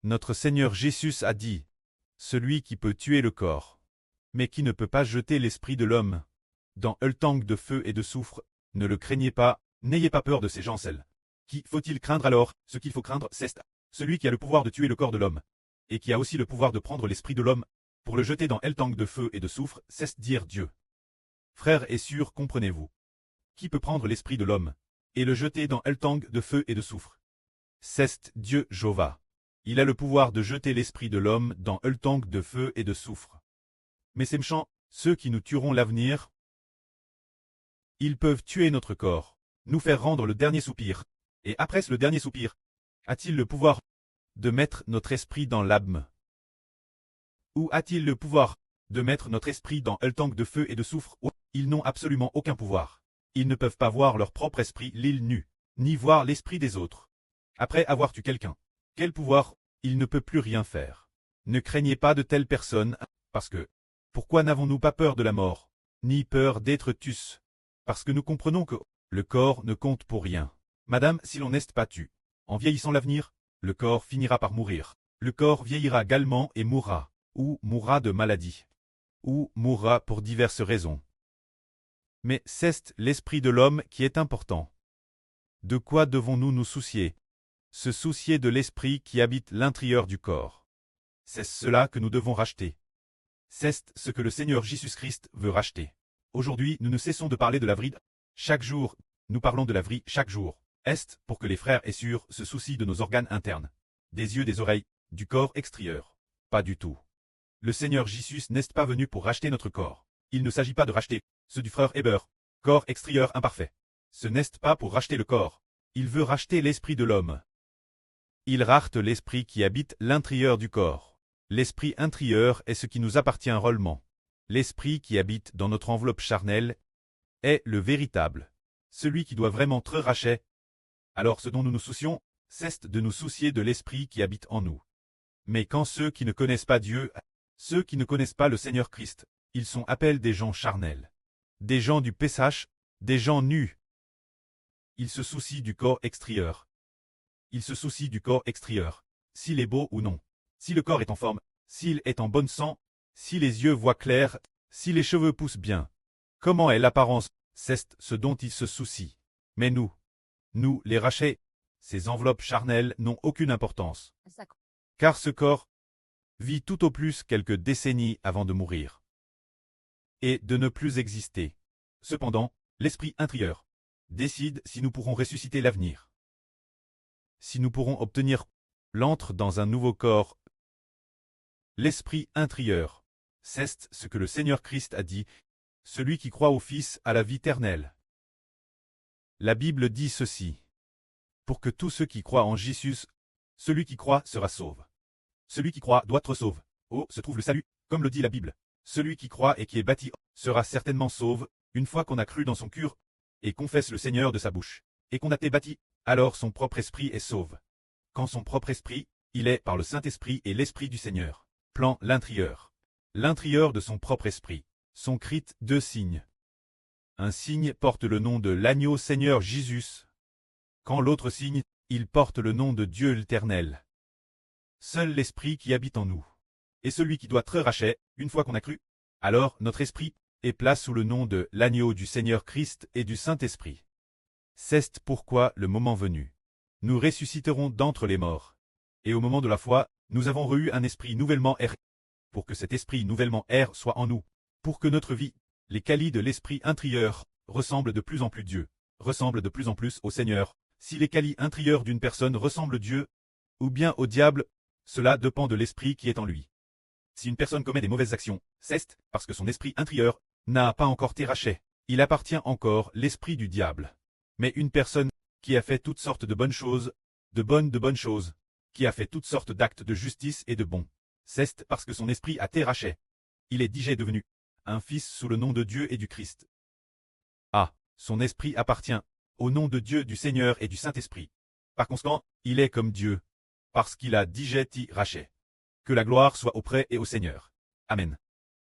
Notre Seigneur Jésus a dit, « Celui qui peut tuer le corps, mais qui ne peut pas jeter l'esprit de l'homme dans un tank de feu et de soufre, ne le craignez pas, n'ayez pas peur de ces gens-là. Qui faut-il craindre alors? Ce qu'il faut craindre, c'est celui qui a le pouvoir de tuer le corps de l'homme, et qui a aussi le pouvoir de prendre l'esprit de l'homme, pour le jeter dans un tank de feu et de soufre, c'est dire Dieu. Frères et sœurs, comprenez-vous? Qui peut prendre l'esprit de l'homme, et le jeter dans un tank de feu et de soufre? C'est Dieu Jéhovah. Il a le pouvoir de jeter l'esprit de l'homme dans un tank de feu et de soufre. Mais ces méchants, ceux qui nous tueront l'avenir, ils peuvent tuer notre corps, nous faire rendre le dernier soupir, et après le dernier soupir, a-t-il le pouvoir de mettre notre esprit dans l'âme? Ou a-t-il le pouvoir de mettre notre esprit dans un tank de feu et de soufre? Ils n'ont absolument aucun pouvoir. Ils ne peuvent pas voir leur propre esprit l'île nue, ni voir l'esprit des autres. Après avoir tué quelqu'un, quel pouvoir? Il ne peut plus rien faire. Ne craignez pas de telles personnes, parce que, pourquoi n'avons-nous pas peur de la mort, ni peur d'être tués? Parce que nous comprenons que le corps ne compte pour rien. Madame, si l'on n'est pas tué, en vieillissant l'avenir, le corps finira par mourir. Le corps vieillira également et mourra, ou mourra de maladie, ou mourra pour diverses raisons. Mais c'est l'esprit de l'homme qui est important. De quoi devons-nous nous soucier? Se soucier de l'esprit qui habite l'intérieur du corps. C'est cela que nous devons racheter. C'est ce que le Seigneur Jésus-Christ veut racheter. Aujourd'hui, nous ne cessons de parler de la vie. Chaque jour, nous parlons de la vie chaque jour. Est pour que les frères et sœurs se soucient de nos organes internes, des yeux, des oreilles, du corps extérieur. Pas du tout. Le Seigneur Jésus n'est pas venu pour racheter notre corps. Il ne s'agit pas de racheter ceux du frère Héber, corps extérieur imparfait. Ce n'est pas pour racheter le corps. Il veut racheter l'esprit de l'homme. Il rachète l'esprit qui habite l'intérieur du corps. L'esprit intérieur est ce qui nous appartient réellement. L'esprit qui habite dans notre enveloppe charnelle est le véritable, celui qui doit vraiment être racheté. Alors ce dont nous nous soucions, c'est de nous soucier de l'esprit qui habite en nous. Mais quand ceux qui ne connaissent pas Dieu, ceux qui ne connaissent pas le Seigneur Christ, ils sont appelés des gens charnels, des gens du péchage, des gens nus. Ils se soucient du corps extérieur. Ils se soucient du corps extérieur, s'il est beau ou non, si le corps est en forme, s'il est en bonne sang, si les yeux voient clair, si les cheveux poussent bien. Comment est l'apparence? C'est ce dont ils se soucient. Mais nous, les rachets, ces enveloppes charnelles n'ont aucune importance. Car ce corps vit tout au plus quelques décennies avant de mourir et de ne plus exister. Cependant, l'esprit intérieur décide si nous pourrons ressusciter l'avenir. Si nous pourrons obtenir l'entre dans un nouveau corps. L'esprit intérieur, c'est ce que le Seigneur Christ a dit, celui qui croit au Fils a la vie éternelle. La Bible dit ceci. Pour que tous ceux qui croient en Jésus, celui qui croit sera sauvé. Celui qui croit doit être sauvé. Oh, se trouve le salut, comme le dit la Bible. Celui qui croit et qui est bâti sera certainement sauvé, une fois qu'on a cru dans son cœur et confesse le Seigneur de sa bouche, et qu'on a été bâti, alors son propre esprit est sauvé. Quand son propre esprit, il est par le Saint-Esprit et l'Esprit du Seigneur. Plan l'intérieur. L'intérieur de son propre esprit. Sont écrits deux signes. Un signe porte le nom de l'agneau Seigneur Jésus. Quand l'autre signe, il porte le nom de Dieu l'Éternel. Seul l'Esprit qui habite en nous. Et celui qui doit être racheté, une fois qu'on a cru. Alors notre esprit est placé sous le nom de l'agneau du Seigneur Christ et du Saint-Esprit. C'est pourquoi, le moment venu, nous ressusciterons d'entre les morts. Et au moment de la foi, nous avons reçu un esprit nouvellement erré. Pour que cet esprit nouvellement erre soit en nous. Pour que notre vie, les qualités de l'esprit intérieur, ressemblent de plus en plus Dieu, ressemblent de plus en plus au Seigneur. Si les qualités intérieures d'une personne ressemblent Dieu, ou bien au diable, cela dépend de l'esprit qui est en lui. Si une personne commet des mauvaises actions, c'est parce que son esprit intérieur n'a pas encore été racheté. Il appartient encore l'esprit du diable. Mais une personne qui a fait toutes sortes de bonnes choses, de bonnes choses, qui a fait toutes sortes d'actes de justice et de bons, c'est parce que son esprit a été racheté. Il est déjà devenu un fils sous le nom de Dieu et du Christ. Ah, son esprit appartient au nom de Dieu, du Seigneur et du Saint-Esprit. Par conséquent, il est comme Dieu, parce qu'il a déjà été racheté. Que la gloire soit auprès et au Seigneur. Amen.